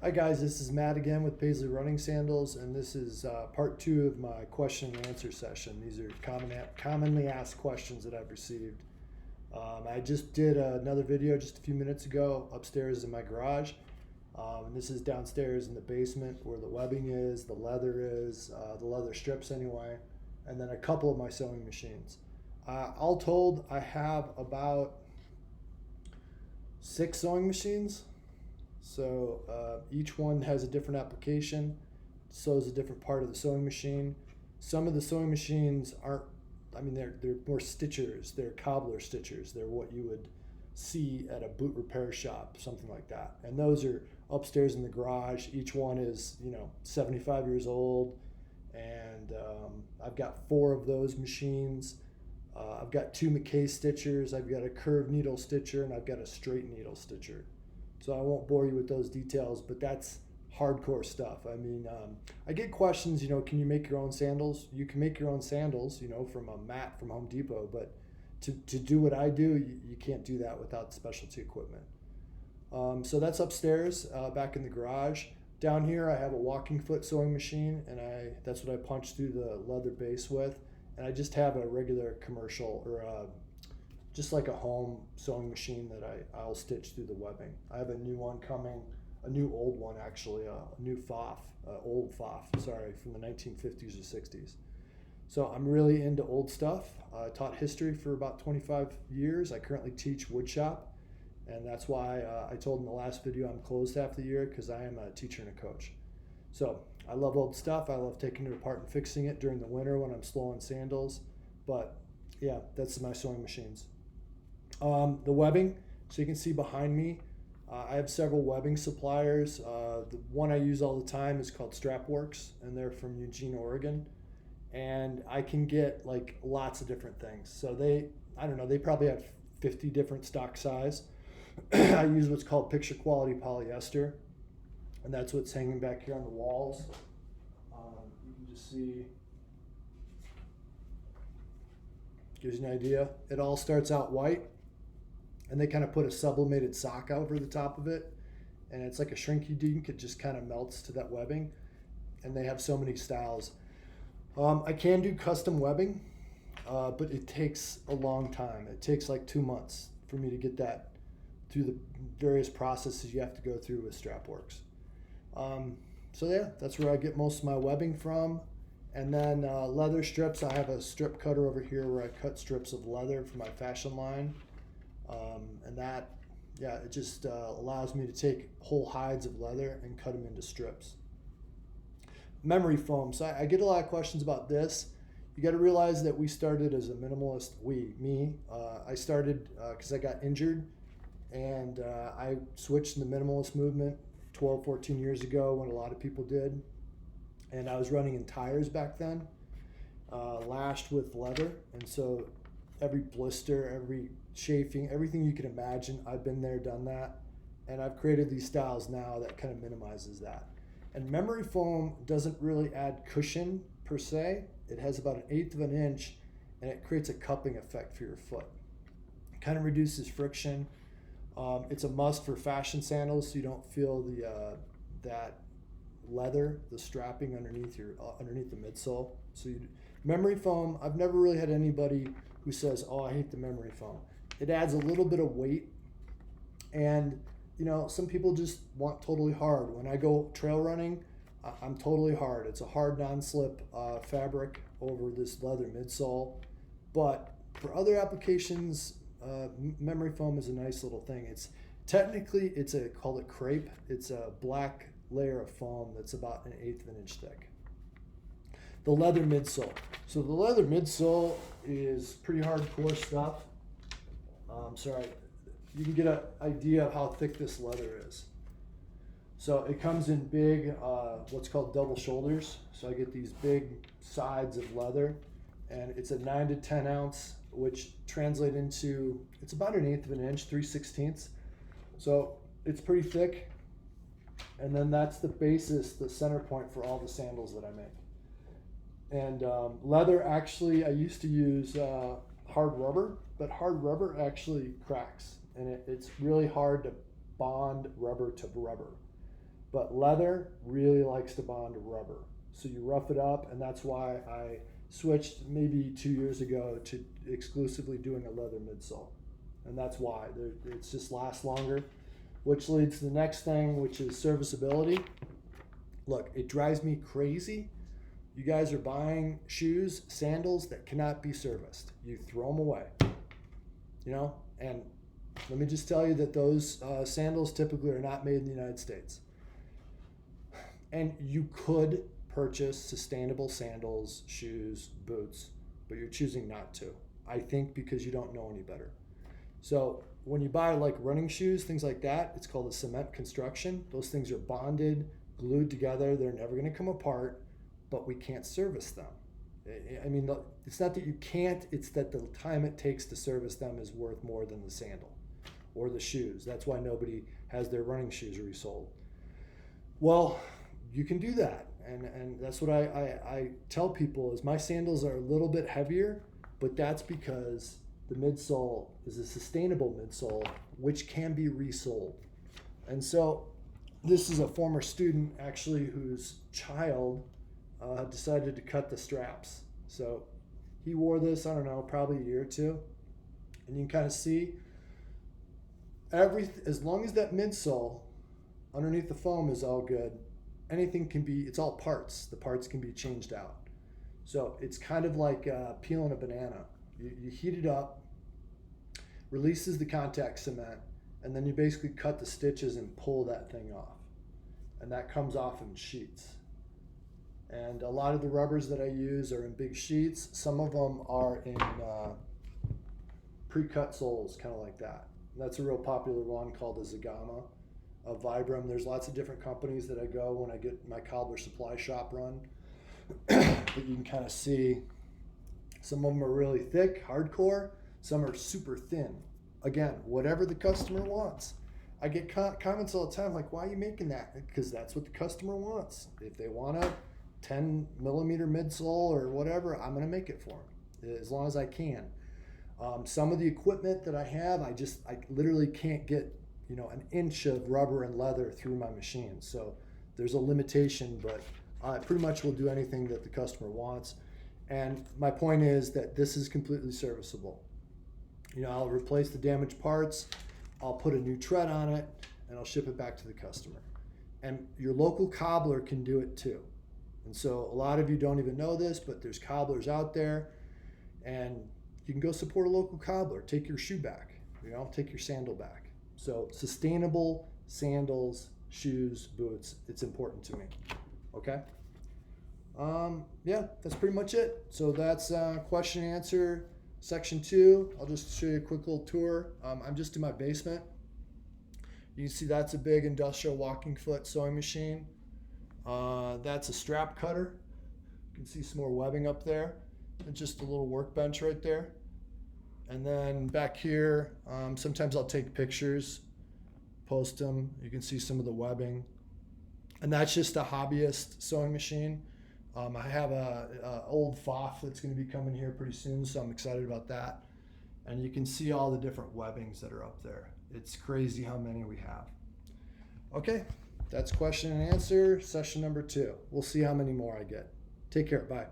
Hi guys, this is Matt again with Paisley Running Sandals, and this is part two of my question and answer session. These are commonly asked questions that I've received. I just did another video just a few minutes ago upstairs in my garage. And this is downstairs in the basement where the webbing is, the leather strips anyway, and then a couple of my sewing machines. All told, I have about 6 sewing machines. So each one has a different application, sews a different part of the sewing machine. Some of the sewing machines aren't, they're more stitchers, they're cobbler stitchers. They're what you would see at a boot repair shop, something like that. And those are upstairs in the garage. Each one is, 75 years old. And I've got 4 of those machines. I've got 2 McKay stitchers. I've got a curved needle stitcher, and I've got a straight needle stitcher. So I won't bore you with those details, but that's hardcore stuff. I get questions, can you make your own sandals? You can make your own sandals, from a mat from Home Depot, but to do what I do, you can't do that without specialty equipment. So that's upstairs, back in the garage. Down here, I have a walking foot sewing machine, and that's what I punch through the leather base with. And I just have a regular commercial or just like a home sewing machine that I'll stitch through the webbing. I have a new one coming, a new old one actually, a new old FOF, from the 1950s or 60s. So I'm really into old stuff. I taught history for about 25 years. I currently teach woodshop, and that's why I told in the last video I'm closed half the year, because I am a teacher and a coach. So I love old stuff. I love taking it apart and fixing it during the winter when I'm slow on sandals. But yeah, that's my sewing machines. The webbing, so you can see behind me, I have several webbing suppliers. The one I use all the time is called Strapworks, and they're from Eugene, Oregon. And I can get like lots of different things. So they probably have 50 different stock size. I use what's called picture quality polyester, and that's what's hanging back here on the walls. You can just see, gives you an idea. It all starts out white, and they kind of put a sublimated sock over the top of it, and it's like a shrinky dink. It just kind of melts to that webbing, and they have so many styles. I can do custom webbing, but it takes a long time. It takes like 2 months for me to get that through the various processes you have to go through with Strapworks. So yeah, that's where I get most of my webbing from. And then leather strips, I have a strip cutter over here where I cut strips of leather for my fashion line. And that, it just allows me to take whole hides of leather and cut them into strips. Memory foam. So I get a lot of questions about this. You got to realize that we started as a minimalist. I started because I got injured, and I switched in the minimalist movement 12, 14 years ago when a lot of people did. And I was running in tires back then, lashed with leather. And so every blister, every chafing, everything you can imagine, I've been there, done that. And I've created these styles now that kind of minimizes that. And memory foam doesn't really add cushion per se. It has about 1/8 of an inch, and it creates a cupping effect for your foot. It kind of reduces friction. It's a must for fashion sandals, so you don't feel that leather, the strapping underneath the midsole. So memory foam, I've never really had anybody who says, "Oh, I hate the memory foam." It adds a little bit of weight, and some people just want totally hard. When I go trail running, I'm totally hard. It's a hard non-slip fabric over this leather midsole. But for other applications, memory foam is a nice little thing. It's technically, called a crepe. It's a black layer of foam that's about 1/8 of an inch thick. The leather midsole. So the leather midsole is pretty hardcore stuff. You can get an idea of how thick this leather is. So it comes in big, what's called double shoulders. So I get these big sides of leather, and it's a 9 to 10 ounce, which translate into, it's about 1/8 of an inch, 3/16. So it's pretty thick. And then that's the basis, the center point for all the sandals that I make. And leather, actually, I used to use hard rubber, but hard rubber actually cracks, and it's really hard to bond rubber to rubber. But leather really likes to bond to rubber. So you rough it up, and that's why I switched maybe 2 years ago to exclusively doing a leather midsole. And that's why. It's just lasts longer, which leads to the next thing, which is serviceability. Look, it drives me crazy. You guys are buying shoes, sandals that cannot be serviced. You throw them away, and let me just tell you that those sandals typically are not made in the United States. And you could purchase sustainable sandals, shoes, boots, but you're choosing not to. I think because you don't know any better. So when you buy like running shoes, things like that, it's called a cement construction. Those things are bonded, glued together. They're never going to come apart, but we can't service them. I mean, it's not that you can't, it's that the time it takes to service them is worth more than the sandal or the shoes. That's why nobody has their running shoes resold. Well, you can do that. And that's what I tell people is my sandals are a little bit heavier, but that's because the midsole is a sustainable midsole, which can be resold. And so this is a former student actually whose child decided to cut the straps. So he wore this, I don't know, probably a year or two. And you can kind of see as long as that midsole underneath the foam is all good, anything can be, it's all parts. The parts can be changed out. So it's kind of like peeling a banana. You heat it up, releases the contact cement, and then you basically cut the stitches and pull that thing off. And that comes off in sheets. And a lot of the rubbers that I use are in big sheets. Some of them are in pre-cut soles, kind of like that. And that's a real popular one called a Zagama. A Vibram. There's lots of different companies that I go when I get my cobbler supply shop run. But you can kind of see some of them are really thick, hardcore. Some are super thin. Again, whatever the customer wants. I get comments all the time like, why are you making that? Because that's what the customer wants. If they want a 10 millimeter midsole or whatever, I'm going to make it for them as long as I can. Some of the equipment that I have, I literally can't get an inch of rubber and leather through my machine. So there's a limitation, but I pretty much will do anything that the customer wants. And my point is that this is completely serviceable. I'll replace the damaged parts, I'll put a new tread on it, and I'll ship it back to the customer. And your local cobbler can do it too. And so a lot of you don't even know this, but there's cobblers out there, and you can go support a local cobbler. Take your shoe back, take your sandal back. So sustainable sandals, shoes, boots, it's important to me. Okay? Yeah, that's pretty much it. So that's question and answer section 2. I'll just show you a quick little tour. I'm just in my basement. You can see that's a big industrial walking foot sewing machine. That's a strap cutter. You can see some more webbing up there. And just a little workbench right there. And then back here, sometimes I'll take pictures, post them. You can see some of the webbing. And that's just a hobbyist sewing machine. I have a old FOF that's going to be coming here pretty soon, so I'm excited about that. And you can see all the different webbings that are up there. It's crazy how many we have. Okay, that's question and answer, session number 2. We'll see how many more I get. Take care, bye.